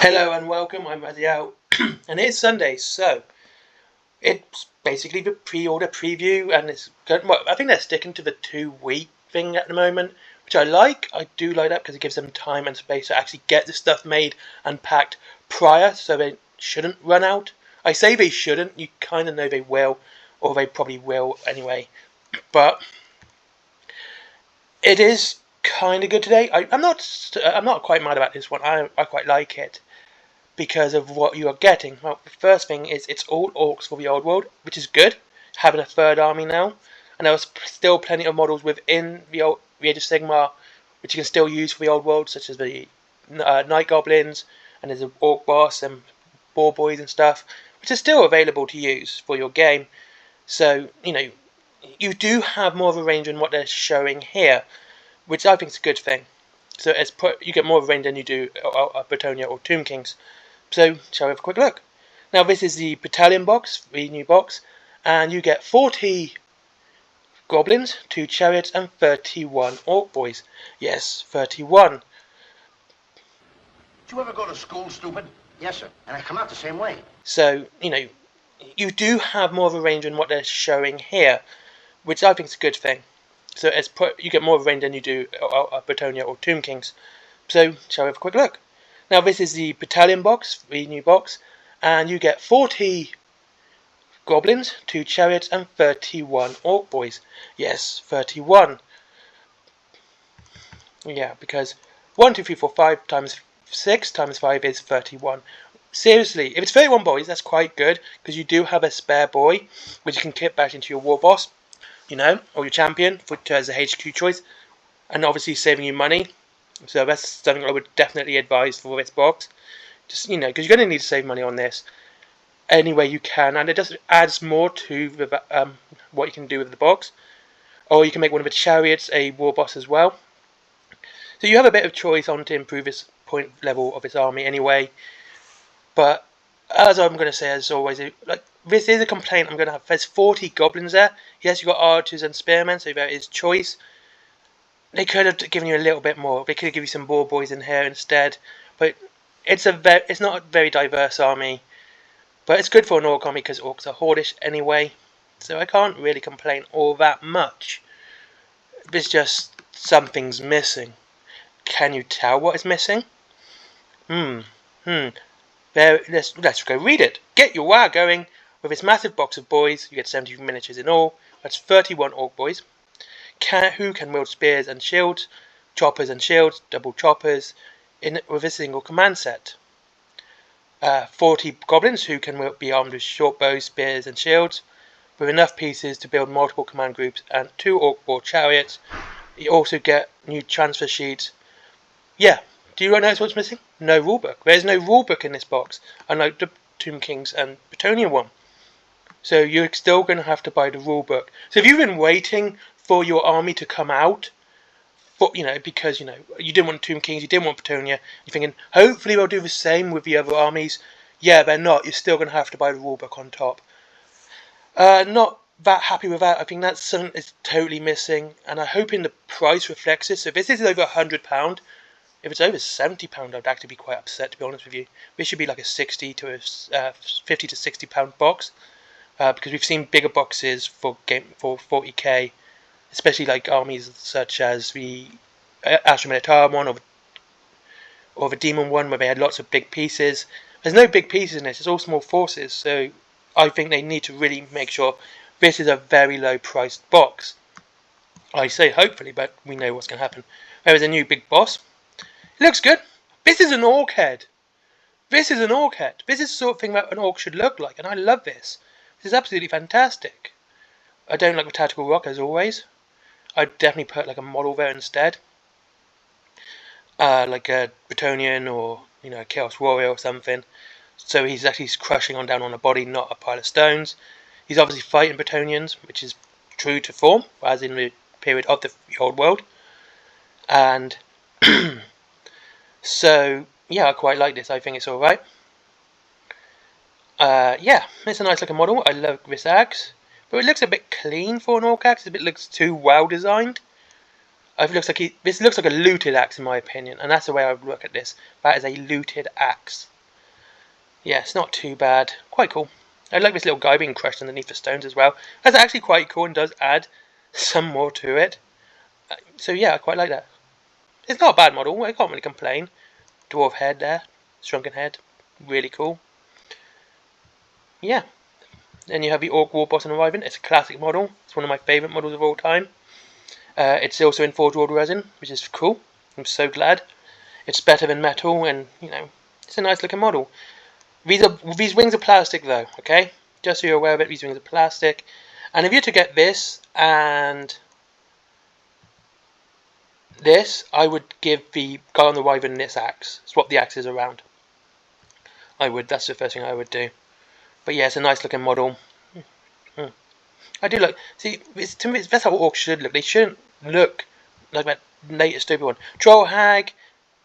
Hello and welcome, I'm Raziel, and it's Sunday, so it's basically the pre-order preview, and I think they're sticking to the 2-week thing at the moment, which I like. I do like that because it gives them time and space to actually get the stuff made and packed prior, so they shouldn't run out. I say they shouldn't, you kind of know they will, or they probably will anyway, but it is kind of good today. I'm not quite mad about this one. I quite like it because of what you are getting. Well, the first thing is it's all orcs for the old world, which is good. Having a third army now, and there was still plenty of models within the Age of Sigmar, which you can still use for the old world, such as the night goblins, and there's an orc boss and boar boys and stuff, which are still available to use for your game. So you do have more of a range than what they're showing here, which I think is a good thing. So you get more of a range than you do Bretonia or Tomb Kings. So, shall we have a quick look? Now, this is the battalion box, the new box, and you get 40 goblins, 2 chariots, and 31 orc boys. Yes, 31. Did you ever go to school, stupid? Yes, sir. And I come out the same way. So, you do have more of a range than what they're showing here, which I think is a good thing. So, you get more of a range than you do Bretonia or Tomb Kings. So, shall we have a quick look? Now, this is the battalion box, the new box, and you get 40 goblins, 2 chariots, and 31 orc boys. Yes, 31. Yeah, because 1, 2, 3, 4, 5 times 6 times 5 is 31. Seriously, if it's 31 boys, that's quite good, because you do have a spare boy, which you can kit back into your war boss, or your champion, as a HQ choice, and obviously saving you money. So that's something I would definitely advise for this box. Just, because you're going to need to save money on this any way you can. And it just adds more to what you can do with the box. Or you can make one of the chariots a war boss as well. So you have a bit of choice on to improve this point level of this army anyway. But as I'm going to say, as always, this is a complaint I'm going to have. There's 40 goblins there. Yes, you've got archers and spearmen, so there is choice. They could have given you a little bit more. They could have given you some boar boys in here instead. But it's not a very diverse army. But it's good for an orc army because orcs are hordish anyway. So I can't really complain all that much. It's just something's missing. Can you tell what is missing? There, let's go read it. Get your wow going. With this massive box of boys, you get 70 miniatures in all. That's 31 orc boys. Who can wield spears and shields, choppers and shields, double choppers, with a single command set. 40 goblins who can be armed with short bows, spears and shields, with enough pieces to build multiple command groups, and 2 orc boar chariots. You also get new transfer sheets. Yeah, do you notice what's missing? No rulebook. There's no rulebook in this box, unlike the Tomb Kings and Bretonia one. So you're still going to have to buy the rulebook. So if you've been waiting for your army to come out, because you didn't want Tomb Kings, you didn't want Bretonia, you're thinking hopefully they'll do the same with the other armies. Yeah, they're not. You're still going to have to buy the rulebook on top. Not that happy with that. I think that's something that's totally missing, and I'm hoping the price reflects this. So if this is over £100, if it's over £70, I'd actually be quite upset, to be honest with you. This should be like a 60 to a 50 to £60 box. Because we've seen bigger boxes for 40k, especially like armies such as the Astra Militarum one or the Demon one, where they had lots of big pieces. There's no big pieces in this; it's all small forces. So I think they need to really make sure this is a very low priced box. I say hopefully, but we know what's going to happen. There is a new big boss. It looks good. This is an orc head. This is an orc head. This is the sort of thing that an orc should look like, and I love this. This is absolutely fantastic. I don't like the tactical rock as always. I'd definitely put like a model there instead. Like a Bretonian or a Chaos Warrior or something. So he's actually crushing down on a body, not a pile of stones. He's obviously fighting Bretonians, which is true to form, as in the period of the old world. And so yeah, I quite like this. I think it's alright. Yeah, it's a nice looking model. I love this axe, but it looks a bit clean for an orc axe. It looks too well designed. This looks like a looted axe in my opinion, and that's the way I would look at this. That is a looted axe. Yeah, it's not too bad. Quite cool. I like this little guy being crushed underneath the stones as well. That's actually quite cool and does add some more to it. So yeah, I quite like that. It's not a bad model. I can't really complain. Dwarf head there, shrunken head, really cool. Yeah. Then you have the Orc Warboss and Wyvern. It's a classic model. It's one of my favourite models of all time. It's also in Forge World resin, which is cool. I'm so glad. It's better than metal, and it's a nice looking model. These wings are plastic though, okay? Just so you're aware of it, these wings are plastic. And if you were to get this and this, I would give the guy on the Wyvern this axe. Swap the axes around. I would. That's the first thing I would do. But yeah, it's a nice looking model. I do like. See, to me, that's how orcs should look. They shouldn't look like that latest stupid one. Troll hag.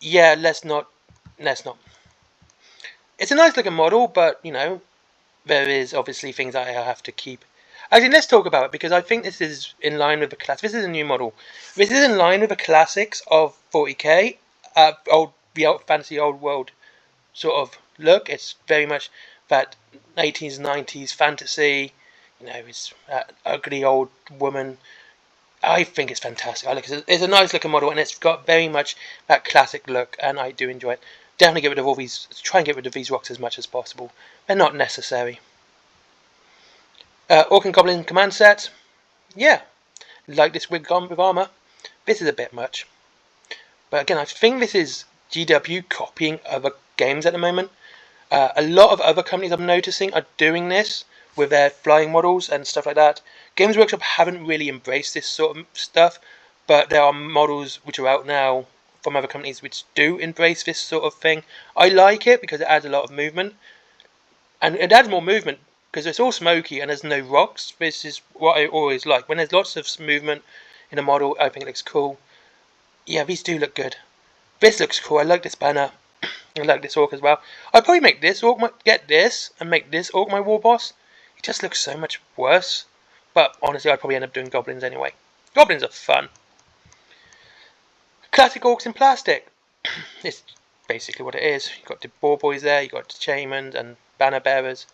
Yeah, let's not. Let's not. It's a nice looking model, but there is obviously things I have to keep. Actually, let's talk about it because I think this is in line with the class. This is a new model. This is in line with the classics of 40k, the old fantasy old world sort of look. It's very much that 80s, 90s fantasy. It's that ugly old woman. I think it's fantastic. It's a nice looking model, and it's got very much that classic look, and I do enjoy it. Definitely get rid of all these. Try and get rid of these rocks as much as possible. They're not necessary. Orc and Goblin command set. Yeah, like this wig on with armor. This is a bit much. But again, I think this is GW copying other games at the moment. A lot of other companies I'm noticing are doing this with their flying models and stuff like that. Games Workshop haven't really embraced this sort of stuff, but there are models which are out now from other companies which do embrace this sort of thing. I like it because it adds a lot of movement, and it adds more movement because it's all smoky and there's no rocks. This is what I always like. When there's lots of movement in a model, I think it looks cool. Yeah, these do look good. This looks cool. I like this banner. I like this orc as well. I'd probably make this orc get this and make this orc my war boss. It just looks so much worse. But honestly, I'd probably end up doing goblins anyway. Goblins are fun. Classic orcs in plastic. It's basically what it is. You've got the boar boys there. You've got the shamans and banner bearers.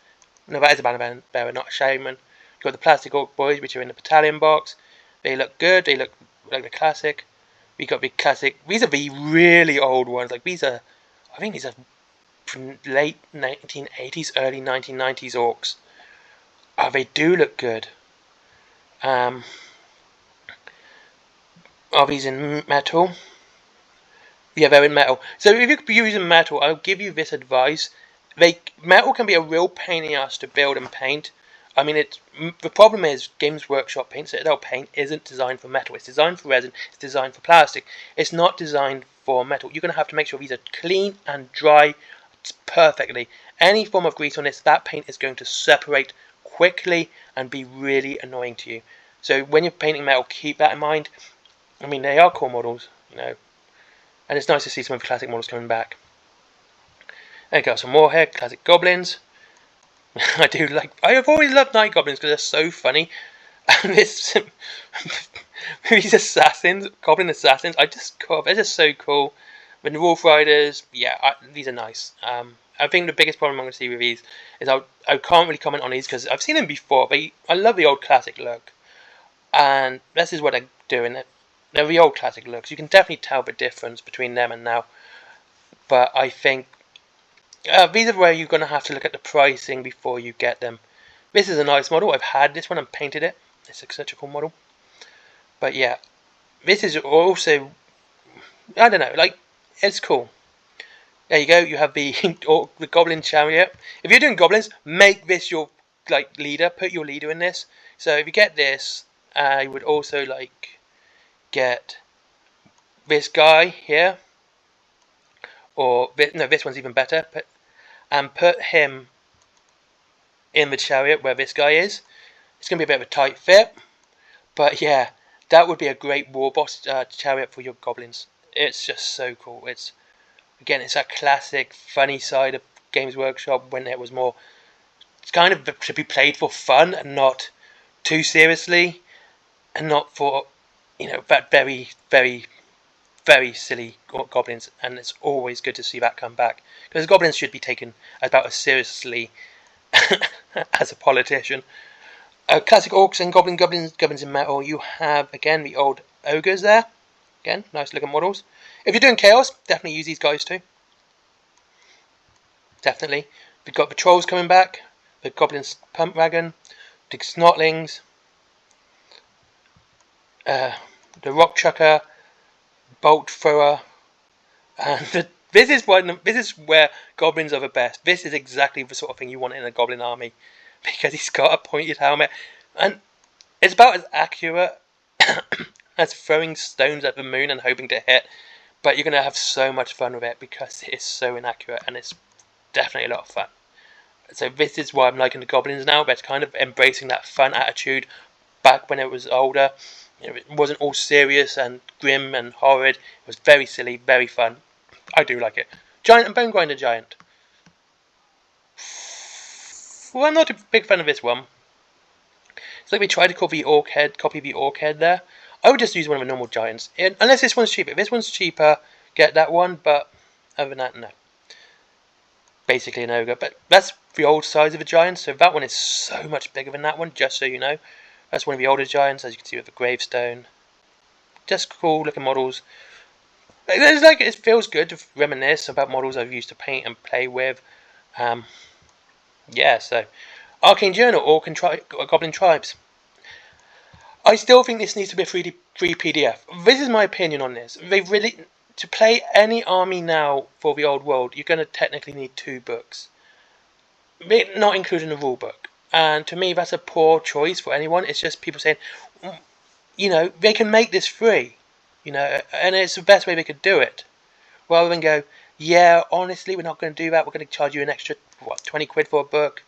No, that is a banner bearer, not a shaman. You've got the plastic orc boys, which are in the battalion box. They look good. They look like the classic. We got the classic. These are the really old ones. Like these are. I think these are from late 1980s, early 1990s orcs. They do look good. Are these in metal? Yeah, they're in metal. So if you're using metal, I'll give you this advice. Metal can be a real pain in the ass to build and paint. I mean, the problem is Games Workshop paint, Citadel paint isn't designed for metal. It's designed for resin. It's designed for plastic. It's not designed for metal. You're going to have to make sure these are clean and dry perfectly. Any form of grease on this, that paint is going to separate quickly and be really annoying to you. So when you're painting metal, keep that in mind. I mean, they are cool models, and it's nice to see some of the classic models coming back. There you go, some more here, classic goblins. I've always loved night goblins because they're so funny. And these assassins, goblin assassins, they're just so cool. When the wolf riders, yeah, these are nice. I think the biggest problem I'm going to see with these is I can't really comment on these because I've seen them before. I love the old classic look, and this is what they're doing. They're the old classic looks. You can definitely tell the difference between them and now. But I think these are where you're going to have to look at the pricing before you get them. This is a nice model. I've had this one and painted it. It's such a cool model. But yeah, this is also, I don't know, it's cool. There you go. You have the the goblin chariot. If you're doing goblins, make this your leader. Put your leader in this. So if you get this, I would also get this guy here, or no, this one's even better. Put him in the chariot where this guy is. It's going to be a bit of a tight fit, but yeah, that would be a great war boss chariot for your goblins. It's just so cool. It's that classic funny side of Games Workshop when it was more. It's kind of to be played for fun and not too seriously, and not for that very very very silly goblins, and it's always good to see that come back, because goblins should be taken about as seriously as a politician. Classic Orcs and Goblins in metal. You have again the old ogres there. Again, nice looking models. If you're doing chaos, definitely use these guys too. Definitely. We've got the trolls coming back, the goblins pump wagon, the snotlings, the rock chucker, bolt thrower, and this is where goblins are the best. This is exactly the sort of thing you want in a goblin army, because he's got a pointed helmet, and it's about as accurate as throwing stones at the moon and hoping to hit. But you're going to have so much fun with it because it is so inaccurate, and it's definitely a lot of fun. So this is why I'm liking the goblins now. They're kind of embracing that fun attitude back when it was older. It wasn't all serious and grim and horrid. It was very silly, very fun. I do like it. Giant and Bone Grinder Giant. Well, I'm not a big fan of this one. It's like we tried to copy the Orc head there. I would just use one of the normal giants. Unless this one's cheaper. If this one's cheaper, get that one. But other than that, no. Basically an ogre. But that's the old size of a giant. So that one is so much bigger than that one, just so you know. That's one of the older giants, as you can see with the gravestone. Just cool looking models. It feels good to reminisce about models I've used to paint and play with. Yeah, so Arcane Journal, Orc and Goblin Tribes. I still think this needs to be a free PDF. This is my opinion on this. To play any army now for the old world, you're going to technically need 2 books, not including the rule book. And to me, that's a poor choice for anyone. It's just people saying, they can make this free, and it's the best way they could do it, rather than go, yeah, honestly, we're not going to do that. We're going to charge you an extra 20 quid for a book.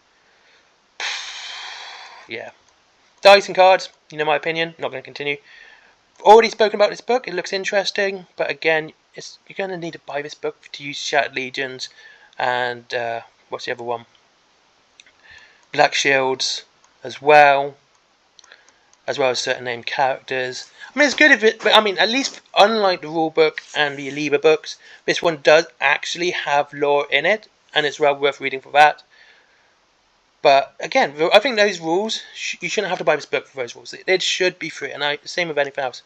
Yeah. Dice and cards, my opinion, not going to continue. Already spoken about this book, it looks interesting, but again, you're going to need to buy this book to use Shattered Legions, and what's the other one? Black Shields, as well as certain named characters. I mean, it's good but at least unlike the rulebook and the Aliba books, this one does actually have lore in it, and it's well worth reading for that. But again, I think those rules, you shouldn't have to buy this book for those rules. It should be free, and same with anything else.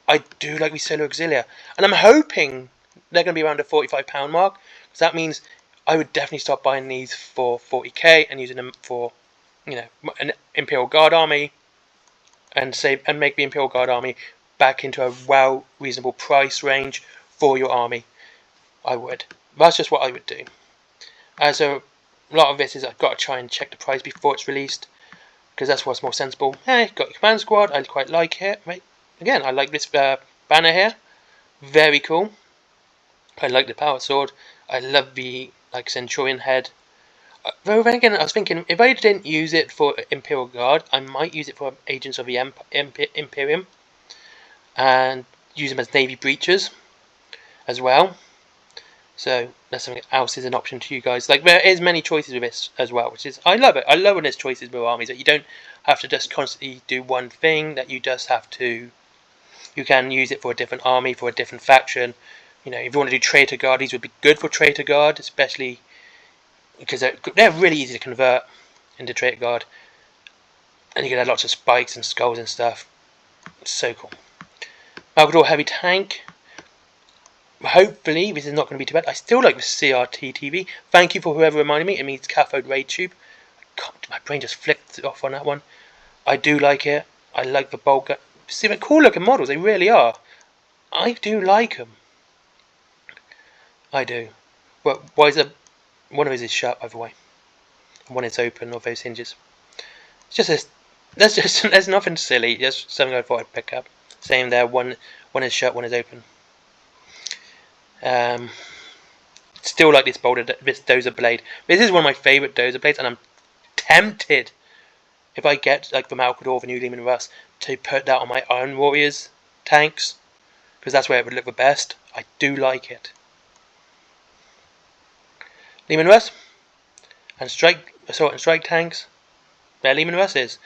I do like the Solo Auxilia, and I'm hoping they're going to be around the £45 mark, because that means I would definitely start buying these for 40k and using them for, an Imperial Guard army, and make the Imperial Guard army back into a reasonable price range for your army. I would. That's just what I would do. So a lot of this is I've got to try and check the price before it's released, because that's what's more sensible. Hey, got your command squad. I quite like it. Right? Again, I like this banner here. Very cool. I like the power sword. I love the Centurion head. Though then again, I was thinking, if I didn't use it for Imperial Guard, I might use it for Agents of the Imperium, and use them as Navy breachers as well. So that's something else is an option to you guys. There is many choices with this as well, which is, I love it. I love when there's choices with armies, that you don't have to just constantly do one thing, that you just have to, you can use it for a different army, for a different faction. If you want to do Traitor Guard, these would be good for Traitor Guard, especially because they're really easy to convert into Traitor Guard, and you get lots of spikes and skulls and stuff. It's so cool. Malgador Heavy Tank. Hopefully this is not going to be too bad. I still like the CRT TV. Thank you for whoever reminded me. It means cathode ray tube. God, my brain just flicked off on that one. I do like it. I like the bulk. See, they're cool looking models. They really are. I do like them. I do. But why is one of these is shut, by the way, and one is open of those hinges? It's just this. There's nothing silly. Just something I thought I'd pick up. Same there. One is shut, one is open. Still like this Dozer blade. This is one of my favourite Dozer blades, and I'm tempted, if I get the Malkador, the new Leman Russ, to put that on my Iron Warriors tanks, because that's where it would look the best. I do like it. Leman Russ and assault and strike tanks. There Leman Russ is.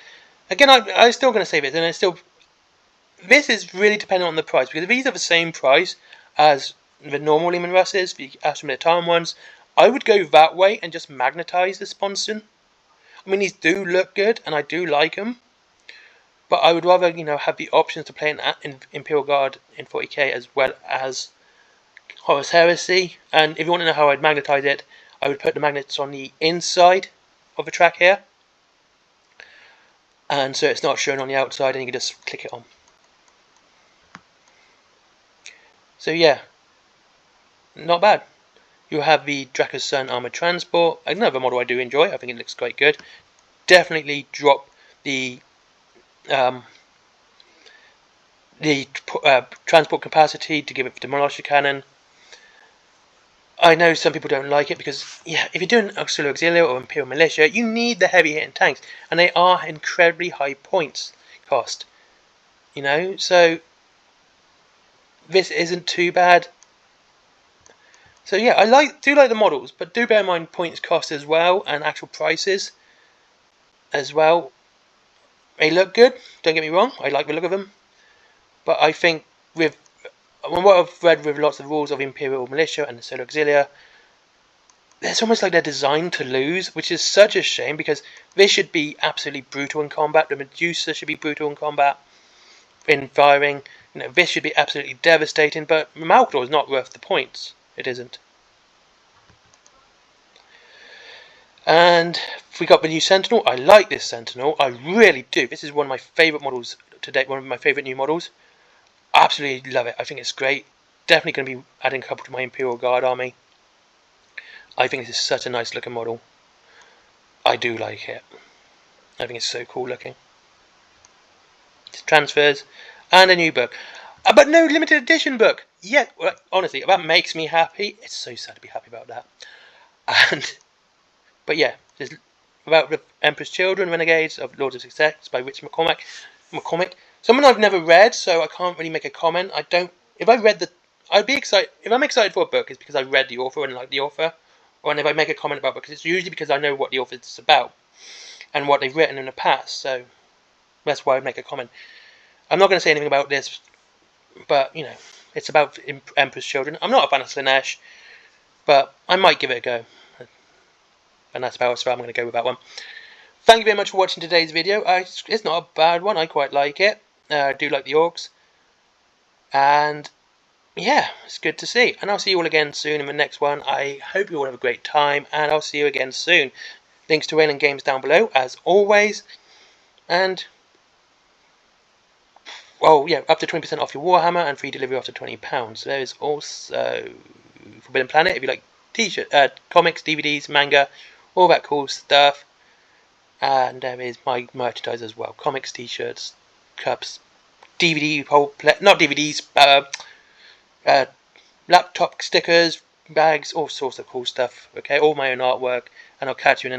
Again, I'm still going to say this, and this is really dependent on the price, because if these are the same price, as the normal Lehman Russes, the Astrometer ones. I would go that way and just magnetize the sponson. I mean, these do look good, and I do like them. But I would rather, have the options to play in Imperial Guard in 40k as well as Horus Heresy. And if you want to know how I'd magnetize it, I would put the magnets on the inside of the track here. And so it's not shown on the outside, and you can just click it on. So yeah, not bad. You have the Draca's Sun Armored Transport, another model I do enjoy. I think it looks quite good. Definitely drop the transport capacity to give it the Demolisher Cannon. I know some people don't like it because, yeah, if you're doing Auxiliary Auxilia or Imperial Militia, you need the heavy hitting tanks, and they are incredibly high points cost. So this isn't too bad. So yeah, I do like the models, but do bear in mind points cost as well, and actual prices as well. They look good, don't get me wrong, I like the look of them, but I think with what I've read with lots of rules of Imperial Militia and the Solar Auxilia, it's almost like they're designed to lose, which is such a shame, because they should be absolutely brutal in combat. The Medusa should be brutal in combat, in firing. This should be absolutely devastating, but Malcor is not worth the points. It isn't. And we got the new Sentinel. I like this Sentinel. I really do. This is one of my favourite models to date. One of my favourite new models. Absolutely love it. I think it's great. Definitely going to be adding a couple to my Imperial Guard army. I think this is such a nice looking model. I do like it. I think it's so cool looking. It's transfers and a new book. But no limited edition book. Yeah, well, honestly, that makes me happy. It's so sad to be happy about that. But yeah, there's about the Emperor's Children, Renegades of Lords of Success by Rich McCormick. Someone I've never read, so I can't really make a comment. I'd be excited. If I'm excited for a book, it's because I read the author and like the author. Or if I make a comment about books, it's usually because I know what the author is about and what they've written in the past. So that's why I make a comment. I'm not going to say anything about this, but it's about Emperor's Children. I'm not a fan of Slanesh, but I might give it a go. And that's about as far I'm going to go with that one. Thank you very much for watching today's video. It's not a bad one. I quite like it. I do like the Orcs. And yeah, it's good to see. And I'll see you all again soon in the next one. I hope you all have a great time. And I'll see you again soon. Links to Wayland Games down below, as always. And well, yeah, up to 20% off your Warhammer and free delivery after £20. There is also Forbidden Planet if you like comics, DVDs, manga, all that cool stuff. And there is my merchandise as well: comics, t-shirts, cups, not DVDs, laptop stickers, bags, all sorts of cool stuff. Okay, all my own artwork. And I'll catch you in